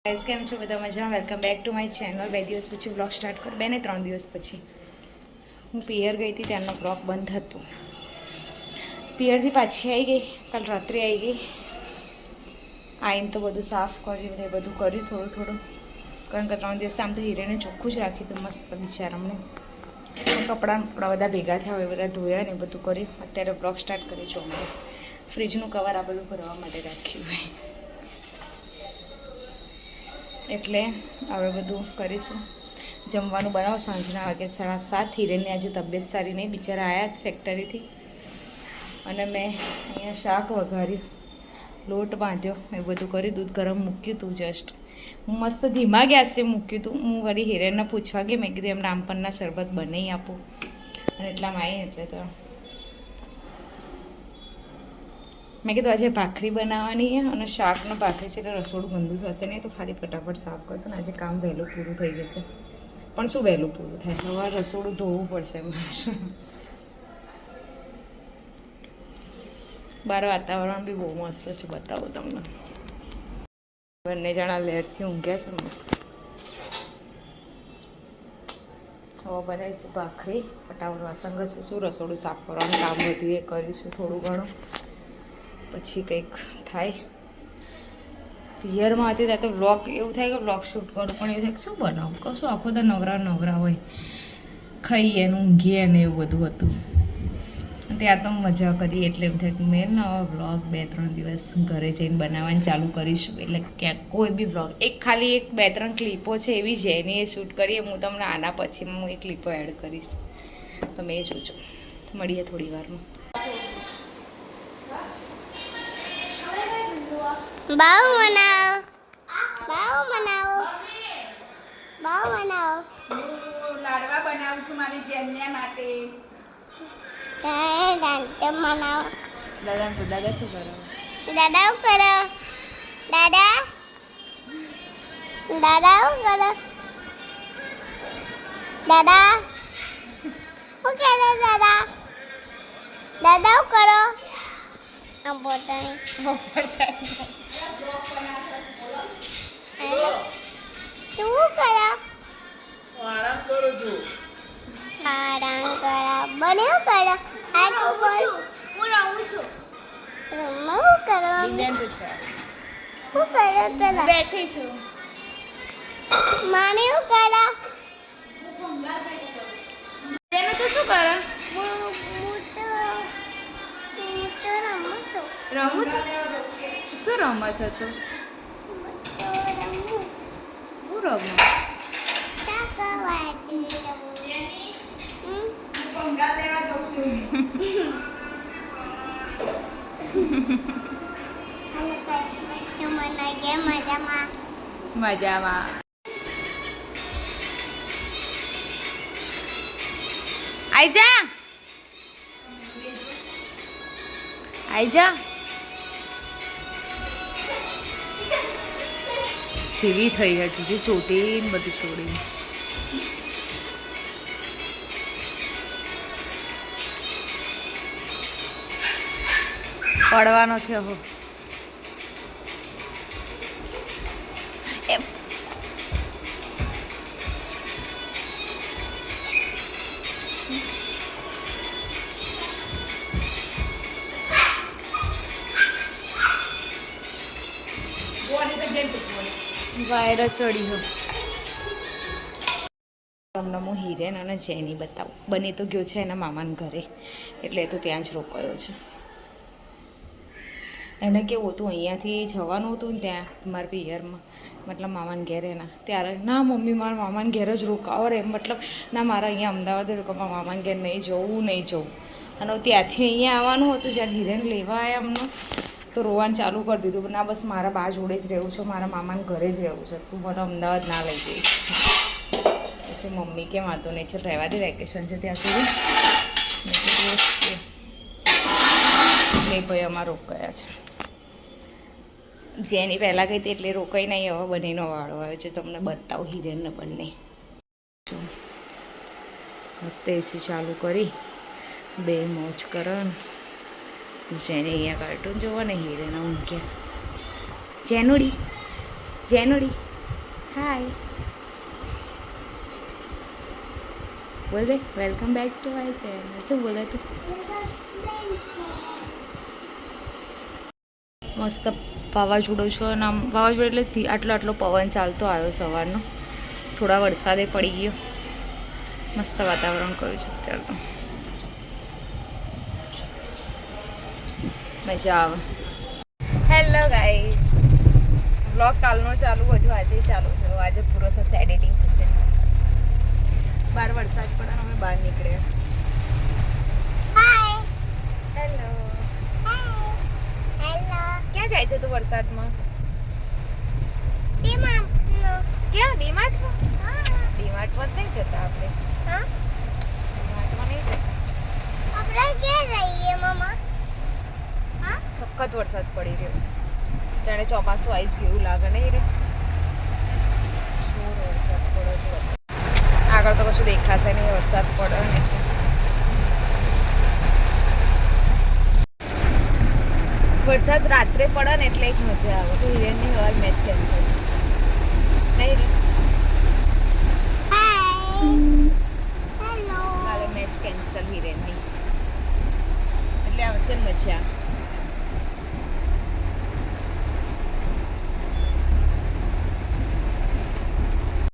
Guys કેમ છો બધા મજામાં? Welcome back to my channel. 2 દિવસ પછી બ્લોગ સ્ટાર્ટ કર 2 ને 3 દિવસ પછી હું પિયર ગઈ હતી, ત્યાંનો બ્લોગ બંધ હતું. પિયરથી પાછી આવી ગઈ, કાલ રાત્રે આવી ગઈ. આવીને તો બધું સાફ કર્યું ને બધું કર્યું થોડું કારણ કે 3 દિવસ આમ તો હીરેને ચોખ્ખું જ રાખ્યું હતું મસ્ત બિચારામને. કપડાં બધા ભેગા થયા હોય, બધા ધોયા ને બધું કર્યું. અત્યારે બ્લોગ સ્ટાર્ટ કરી છું. અમે ફ્રીજનું કવર આ બધું ભરવા માટે રાખ્યું હોય એટલે હવે બધું કરીશું. જમવાનું બનાવો સાંજના વાગે 7:30. હિરેનની આજે તબિયત સારી નહીં, બિચારા આવ્યા ફેક્ટરીથી અને મેં અહીંયા શાક વઘાર્યું, લોટ બાંધ્યો, એ બધું કર્યું. દૂધ ગરમ મૂક્યું હતું જસ્ટ. હું મસ્ત ધીમા ગેસે મૂક્યું હતું. હું વળી હિરેનને પૂછવા ગઈ, મેં કીધું એમને આમપણના શરબત બનાવી આપું અને એટલામાં આવી એટલે તો મેં કીધું આજે ભાખરી બનાવવાની છે અને શાકનો ભાખરી છે એટલે રસોડું ગંદુ થશે નહીં, તો ખાલી ફટાફટ સાફ કરતો ને આજે કામ વહેલું પૂરું થઈ જશે. પણ શું વહેલું પૂરું થાય, હવે રસોડું ધોવું પડશે મારે. બહાર વાતાવરણ બી બહુ મસ્ત છે, બતાવું તમને. બંને જણા લેરથી ઊંઘ્યા છે મસ્ત. હવે બનાવીશું ભાખરી, ફટાફટ વાસણ ઘસીશું, રસોડું સાફ કરવાનું કામ બધું એ કરીશું થોડું ઘણું, પછી કંઈક થાય. પિયરમાં હતી ત્યાં તો વ્લોગ એવું થાય કે વ્લોગ શૂટ કરું, પણ એવું થાય શું બનાવું, કશું આખો તો નવરા હોય, ખાઈએ ને ઊંઘીએ ને એવું બધું હતું. ત્યાં તો મજા કરી એટલે એમ થાય કે મેં ને હવે વ્લોગ 2-3 દિવસ ઘરે જઈને બનાવવાનું ચાલુ કરીશું. એટલે ક્યાંક કોઈ બી વ્લોગ ખાલી 2-3 ક્લિપો છે એવી જ એની એ શૂટ કરીએ. હું તમને આના પછી હું એ ક્લિપો એડ કરીશ, તમે એ જોજો. મળીએ થોડી વારમાં. બાવ બનાવો, બાવ બનાવો, બાવ બનાવો. હું લાડવા બનાવું છું મારી જેમને માટે. દાંત બનાવો. દાદા શું કરો? દાદા શું કરો? દાદા દાદા શું કરો? દાદા શું કરો? દાદા દાદા શું કરો? આ બોટાની શું કરો? આરામ કરું છું. આરામ કરો. બને શું કરો? આ તો બોલ. હું રમું છું. રમવું કરો. વિજ્ઞાન પૂછો. શું કરો પેલા? બેઠી છું. મામી શું કરો? તેનું તો શું કરે? હું તો રમું છું. રમું છું. શું રમે છે તું? હું રમું. મજામાં. આઈજા જેવી થઈ હતી જે ચોટીને બધું છોડીને. પડવાનો છે હો. વાયર ચડી હો. તમને હું હિરેન અને જેની બતાવું. બની તો ગયો છે એના મામાના ઘરે, એટલે એ તો ત્યાં જ રોકાયો છે. એને કેવું હતું અહીંયાથી જવાનું હતું ને ત્યાં મારા પિયરમાં, મતલબ મામાને ઘેર એના, ત્યારે ના મમ્મી મારા મામાને ઘેર જ રોકાવો રે, મતલબ ના મારા અહીંયા અમદાવાદ રોકાવા, મામાને ઘેર નહીં જવું. અને ત્યાંથી અહીંયા આવવાનું હતું. જ્યારે હિરેન લેવા આવ્યા અમને તો રોવાનું ચાલુ કરી દીધું, ના બસ મારા બા જોડે જ રહેવું છે, મારા મામાને ઘરે જ રહેવું છે, તું મને અમદાવાદ ના લઈ જઈશ. પછી મમ્મી કેમ વાંધો નહીં છે, રહેવા દે, વેકેશન છે ત્યાં સુધી. નહીં ભાઈ અમારે રોકાયા છે. જેની પહેલાં ગઈ હતી એટલે રોકાઈ નહીં. હવે બંનેનો વાળો આવ્યો છે, તમને બતાવું હિરેનને બંને. મસ્ત એસી ચાલુ કરી બે મોજ કરો. જેને અહીંયા કાર્ટૂન જોવા ને હિરેના ઊંઘ્યા. જેનુડી હાય બોલ દે welcome back to my channel. શું બોલે તું? મસ્ત વાવાઝોડું છે અને આમ વાવાઝોડું એટલે આટલો પવન ચાલતો આવ્યો સવારનો. થોડા વરસાદે પડી ગયો. મસ્ત વાતાવરણ કર્યું છે અત્યારે તો. મજા આવે. હેલો ગાઈસ, બ્લોગ કાલનો ચાલુ હજુ આજે ચાલુ થયો. આજે પૂરો થશે, એડિટિંગ થશે. બહાર વરસાદ પડે અમે બહાર નીકળ્યા. Hi hello. હેલો ક્યાં જાય છે તું વરસાદમાં? ટીમા ક્યાં? ડીમાર્ટમાં? હા ડીમાર્ટમાં જ નહીં જતા આપણે. હા ડીમાર્ટમાં નહીં જતા. આપણે ક્યાં જઈએ મમ્મા? હા સખત વરસાદ પડી રહ્યો. જાણે ચોમાસું આવી જ ગયું એવું લાગે નહીં રે. જોર વરસાદ પડે છે. આગળ તો કશું દેખાશે નહીં, વરસાદ પડે ને એટલે. વરસાદ રાત્રે પડે ને એટલે એક મજા આવે. તો હિરેનની હવાર મેચ કેન્સલ નહીં રે. હાય હેલો કાલે મેચ કેન્સલ હિરેનની એટલે આવશે ને મજા.